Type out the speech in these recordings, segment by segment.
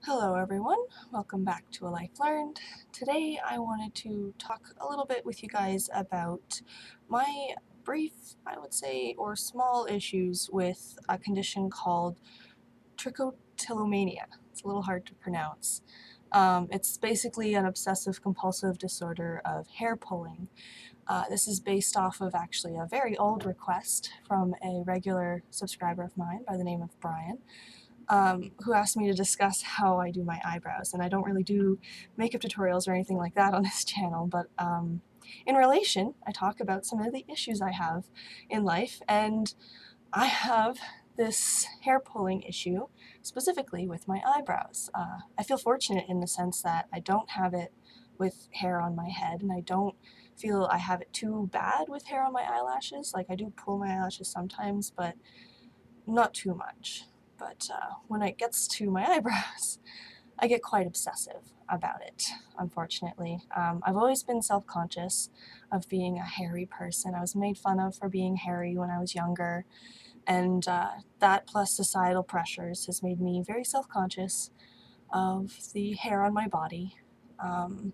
Hello everyone, welcome back to ALifeLearned. Today I wanted to talk a little bit with you guys about my brief, I would say, or small issues with a condition called Trichotillomania. It's a little hard to pronounce. It's basically an obsessive-compulsive disorder of hair pulling. This is based off of actually a very old request from a regular subscriber of mine by the name of Brian. Who asked me to discuss how I do my eyebrows. And I don't really do makeup tutorials or anything like that on this channel, but in relation, I talk about some of the issues I have in life, and I have this hair pulling issue specifically with my eyebrows. I feel fortunate in the sense that I don't have it with hair on my head, and I don't feel I have it too bad with hair on my eyelashes. Like, I do pull my eyelashes sometimes, but not too much. But when it gets to my eyebrows, I get quite obsessive about it, unfortunately. I've always been self-conscious of being a hairy person. I was made fun of for being hairy when I was younger, and that plus societal pressures has made me very self-conscious of the hair on my body. And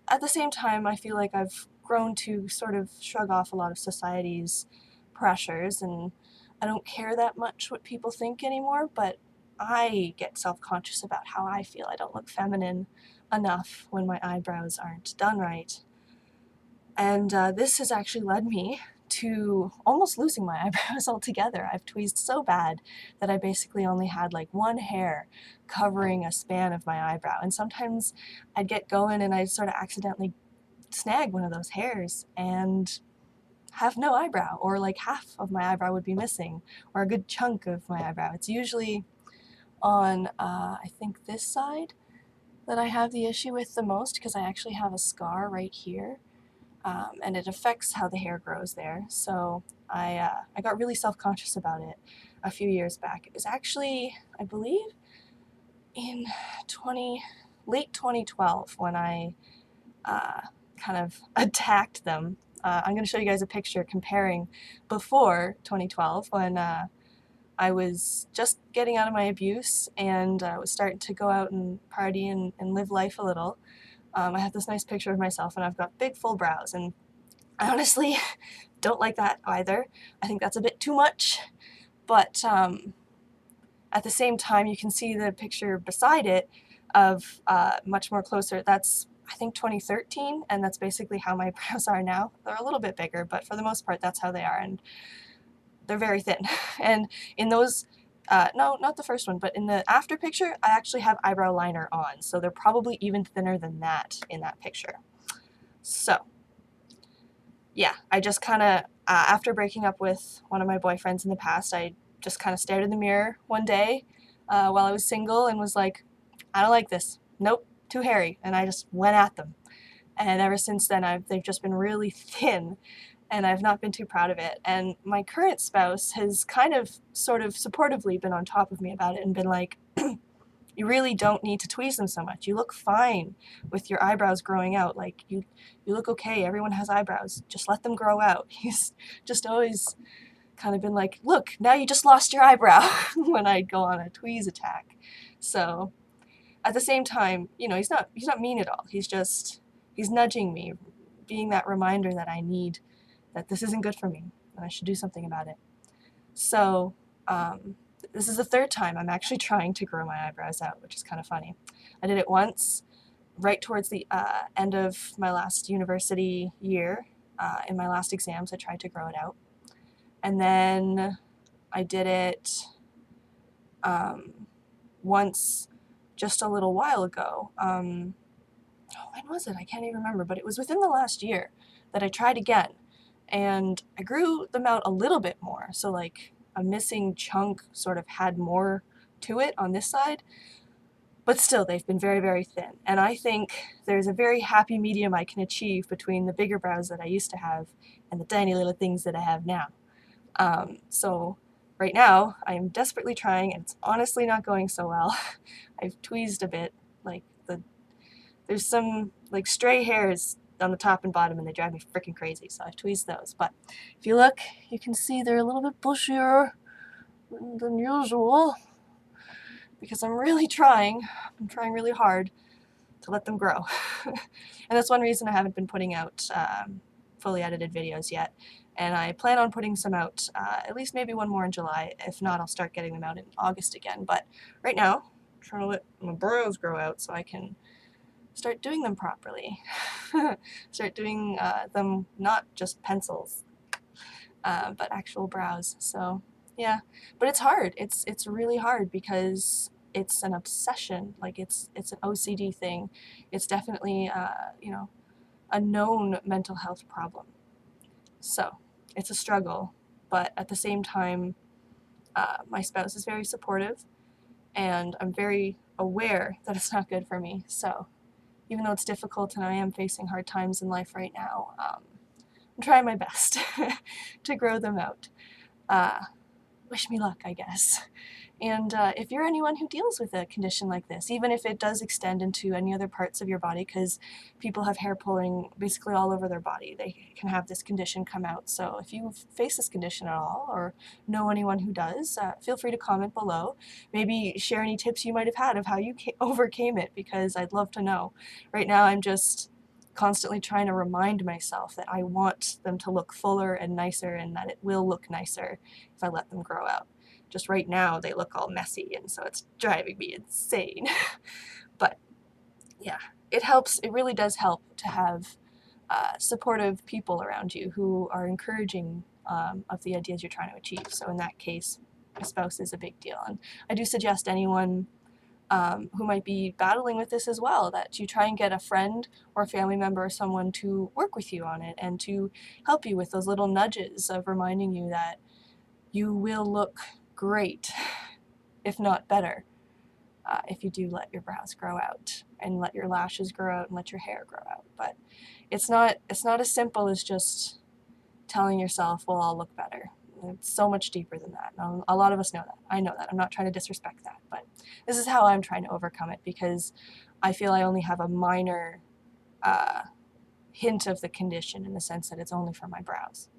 at the same time, I feel like I've grown to sort of shrug off a lot of society's pressures, and I don't care that much what people think anymore, but I get self-conscious about how I feel. I don't look feminine enough when my eyebrows aren't done right. And this has actually led me to almost losing my eyebrows altogether. I've tweezed so bad that I basically only had like one hair covering a span of my eyebrow. And sometimes I'd get going and I'd sort of accidentally snag one of those hairs and have no eyebrow, or like half of my eyebrow would be missing, or a good chunk of my eyebrow. It's usually on, I think this side that I have the issue with the most, because I actually have a scar right here, and it affects how the hair grows there. So I got really self-conscious about it a few years back. It was actually, I believe, in late 2012 when I kind of attacked them. I'm going to show you guys a picture comparing before 2012 when I was just getting out of my abuse and was starting to go out and party and live life a little. I have this nice picture of myself and I've got big full brows, and I honestly don't like that either. I think that's a bit too much, but at the same time you can see the picture beside it of much more closer. That's, I think, 2013, and that's basically how my brows are now. They're a little bit bigger, but for the most part that's how they are, and they're very thin. And in those, no, not the first one, but in the after picture, I actually have eyebrow liner on, so they're probably even thinner than that in that picture. So yeah, I just kind of, after breaking up with one of my boyfriends in the past, I just kind of stared in the mirror one day while I was single and was like, I don't like this. Nope, too hairy. And I just went at them. And ever since then, they've just been really thin, and I've not been too proud of it. And my current spouse has kind of sort of supportively been on top of me about it and been like, you really don't need to tweeze them so much. You look fine with your eyebrows growing out. Like, you look okay. Everyone has eyebrows. Just let them grow out. He's just always kind of been like, look, now you just lost your eyebrow when I'd go on a tweeze attack. So at the same time, you know, he's not mean at all. He's nudging me, being that reminder that I need, that this isn't good for me, and I should do something about it. So this is the third time I'm actually trying to grow my eyebrows out, which is kind of funny. I did it once right towards the end of my last university year. In my last exams, I tried to grow it out. And then I did it once just a little while ago. When was it? I can't even remember, but it was within the last year that I tried again. And I grew them out a little bit more, so like a missing chunk sort of had more to it on this side, but still they've been very, very thin. And I think there's a very happy medium I can achieve between the bigger brows that I used to have and the tiny little things that I have now. So right now I am desperately trying, and it's honestly not going so well. I've tweezed a bit, like there's some like stray hairs on the top and bottom, and they drive me freaking crazy, so I've tweezed those. But if you look, you can see they're a little bit bushier than usual. because I'm really trying. I'm trying really hard to let them grow. And that's one reason I haven't been putting out fully edited videos yet. And I plan on putting some out, at least maybe one more in July. If not, I'll start getting them out in August again. But right now, I'm trying to let my brows grow out so I can start doing them properly. Start doing them not just pencils, but actual brows. So yeah, but it's hard. It's really hard because it's an obsession. Like it's an OCD thing. It's definitely you know, a known mental health problem. So it's a struggle, but at the same time, my spouse is very supportive, and I'm very aware that it's not good for me. So even though it's difficult and I am facing hard times in life right now, I'm trying my best to grow them out. Wish me luck, I guess. And if you're anyone who deals with a condition like this, even if it does extend into any other parts of your body, because people have hair pulling basically all over their body, they can have this condition come out. So if you face this condition at all, or know anyone who does, feel free to comment below. Maybe share any tips you might have had of how you overcame it, because I'd love to know. Right now I'm just constantly trying to remind myself that I want them to look fuller and nicer, and that it will look nicer if I let them grow out. Just right now they look all messy, and so it's driving me insane. But yeah, it helps. It really does help to have supportive people around you who are encouraging of the ideas you're trying to achieve. So in that case, a spouse is a big deal. And I do suggest anyone who might be battling with this as well, that you try and get a friend or a family member or someone to work with you on it and to help you with those little nudges of reminding you that you will look great, if not better, if you do let your brows grow out and let your lashes grow out and let your hair grow out. But it's not as simple as just telling yourself, well, I'll look better. It's so much deeper than that. And a lot of us know that. I know that. I'm not trying to disrespect that, but this is how I'm trying to overcome it, because I feel I only have a minor hint of the condition, in the sense that it's only for my brows.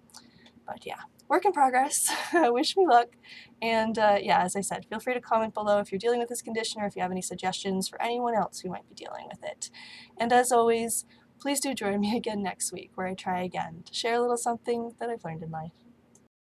But yeah, work in progress. Wish me luck. And yeah, as I said, feel free to comment below if you're dealing with this condition, or if you have any suggestions for anyone else who might be dealing with it. And as always, please do join me again next week, where I try again to share a little something that I've learned in life.